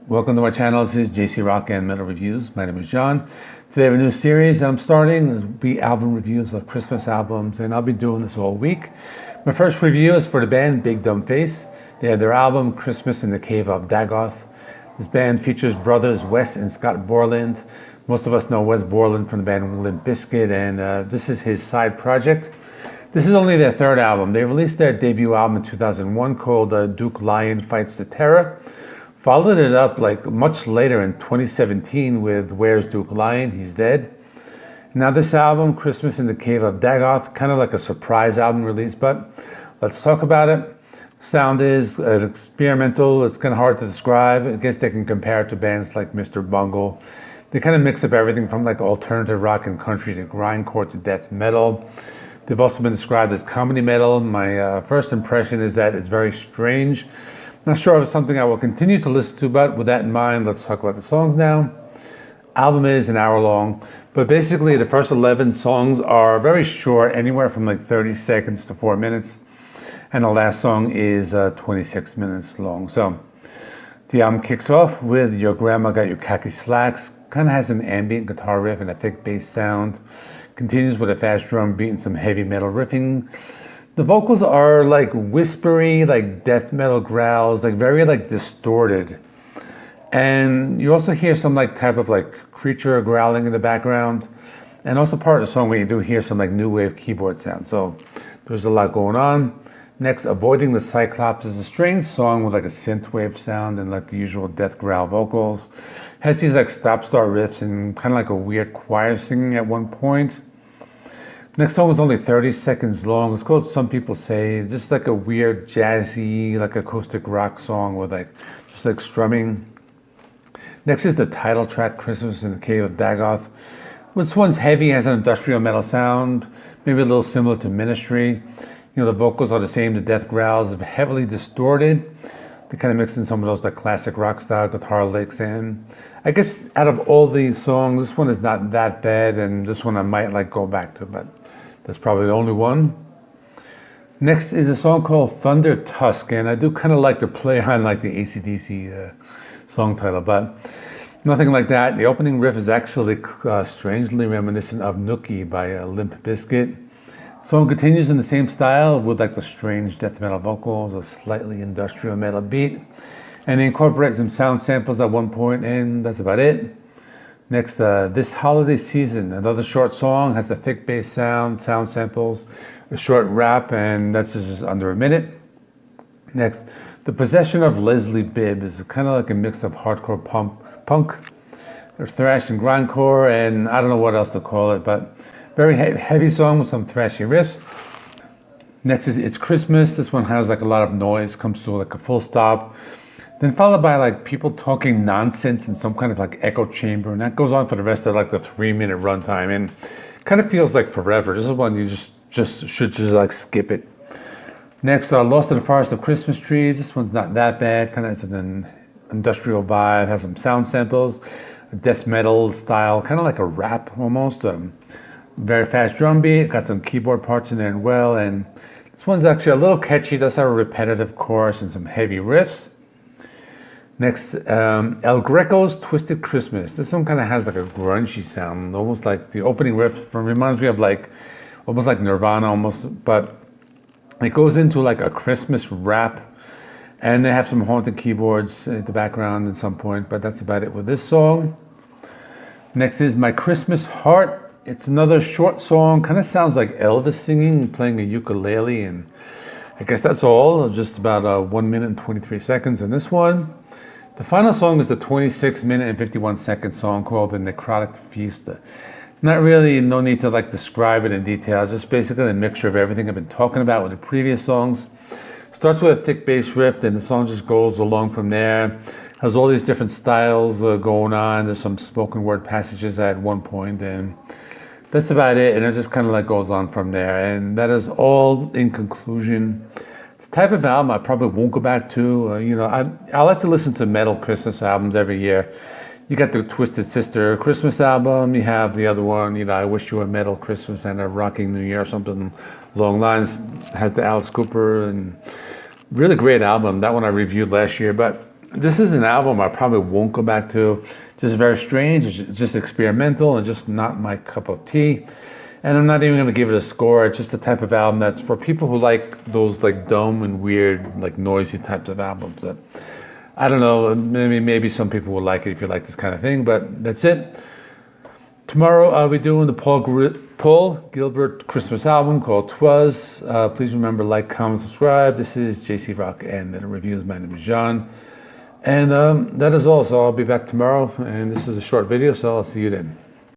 Welcome to my channel. This is JC Rock and Metal Reviews. My name is John. Today I have a new series that I'm starting. It'll be album reviews of Christmas albums, and I'll be doing this all week. My first review is for the band Big Dumb Face. They have their album Christmas in the Cave of Dagoth. This band features brothers Wes and Scott Borland. Most of us know Wes Borland from the band Limp Bizkit, and this is his side project. This is only their third album. They released their debut album in 2001 called Duke Lion Fights the Terror. Followed it up like much later in 2017 with Where's Duke Lion? He's Dead. Now this album, Christmas in the Cave of Dagoth, kind of like a surprise album release, but let's talk about it. Sound is experimental. It's kind of hard to describe. I guess they can compare it to bands like Mr. Bungle. They kind of mix up everything from like alternative rock and country to grindcore to death metal. They've also been described as comedy metal. My first impression is that it's very strange. Not sure if it's something I will continue to listen to, but with that in mind, let's talk about the songs now. Album is an hour long, but basically the first 11 songs are very short, anywhere from like 30 seconds to 4 minutes. And the last song is 26 minutes long. So the album kicks off with Your Grandma Got Your Khaki Slacks. Kind of has an ambient guitar riff and a thick bass sound. Continues with a fast drum beat and some heavy metal riffing. The vocals are like whispery, like death metal growls, like very like distorted. And you also hear some like type of like creature growling in the background. And also part of the song where you do hear some like new wave keyboard sound. So there's a lot going on. Next, Avoiding the Cyclops is a strange song with like a synthwave sound and like the usual death growl vocals. Has these like stop-start riffs and kind of like a weird choir singing at one point. Next song is only 30 seconds long. It's called Some People Say. Just like a weird jazzy, like acoustic rock song with like just like strumming. Next is the title track, Christmas in the Cave of Dagoth. This one's heavy, has an industrial metal sound, maybe a little similar to Ministry. You know, the vocals are the same, the death growls are heavily distorted. They kind of mix in some of those like classic rock style guitar licks, and I guess out of all these songs, this one is not that bad, and this one I might like go back to, but that's probably the only one. Next is a song called Thunder Tusk, and I do kind of like to play on like the AC/DC song title, but nothing like that. The opening riff is actually strangely reminiscent of Nookie by Limp Bizkit. Song continues in the same style with like the strange death metal vocals, a slightly industrial metal beat, and they incorporate some sound samples at one point, and that's about it. Next, This Holiday Season, another short song, has a thick bass sound samples, a short rap, and that's just under a minute. Next, The Possession of Leslie Bibb is kind of like a mix of hardcore punk, or thrash and grindcore, and I don't know what else to call it, but very heavy song with some thrashy riffs. Next is It's Christmas. This one has like a lot of noise, comes to like a full stop. Then followed by like people talking nonsense in some kind of like echo chamber, and that goes on for the rest of like the 3-minute runtime, and kind of feels like forever. This is one you should like skip it. Next, Lost in the Forest of Christmas Trees. This one's not that bad. Kind of has an industrial vibe, has some sound samples, a death metal style, kind of like a rap almost. Very fast drum beat, got some keyboard parts in there as well, and this one's actually a little catchy. Does have a repetitive chorus and some heavy riffs. Next, El Greco's Twisted Christmas. This one kind of has like a grungy sound, almost like the opening riff reminds me of like, almost like Nirvana almost, but it goes into like a Christmas rap, and they have some haunted keyboards in the background at some point, but that's about it with this song. Next is My Christmas Heart. It's another short song, kind of sounds like Elvis singing, playing a ukulele, and I guess that's all, just about 1 minute and 23 seconds in this one. The final song is the 26-minute and 51-second song called The Necrotic Feast. Not really, no need to like describe it in detail, just basically a mixture of everything I've been talking about with the previous songs. Starts with a thick bass riff, and the song just goes along from there. Has all these different styles going on. There's some spoken word passages at one point, and that's about it, and it just kind of like goes on from there. And that is all in conclusion. It's a type of album I probably won't go back to. I like to listen to metal Christmas albums every year. You got the Twisted Sister Christmas album. You have the other one, I Wish You a Metal Christmas and a Rocking New Year or something along lines. Has the Alice Cooper, and really great album. That one I reviewed last year, but This is an album I probably won't go back to. Just very strange. It's just experimental and just not my cup of tea. And I'm not even going to give it a score. It's just the type of album that's for people who like those like dumb and weird, like noisy types of albums. That I don't know. Maybe some people will like it if you like this kind of thing. But that's it. Tomorrow I'll be doing the Paul Gilbert Christmas album called "Twas." Please remember, like, comment, subscribe. This is JC Rock and Metal Reviews. My name is John. And that is all. So I'll be back tomorrow. And this is a short video, so I'll see you then.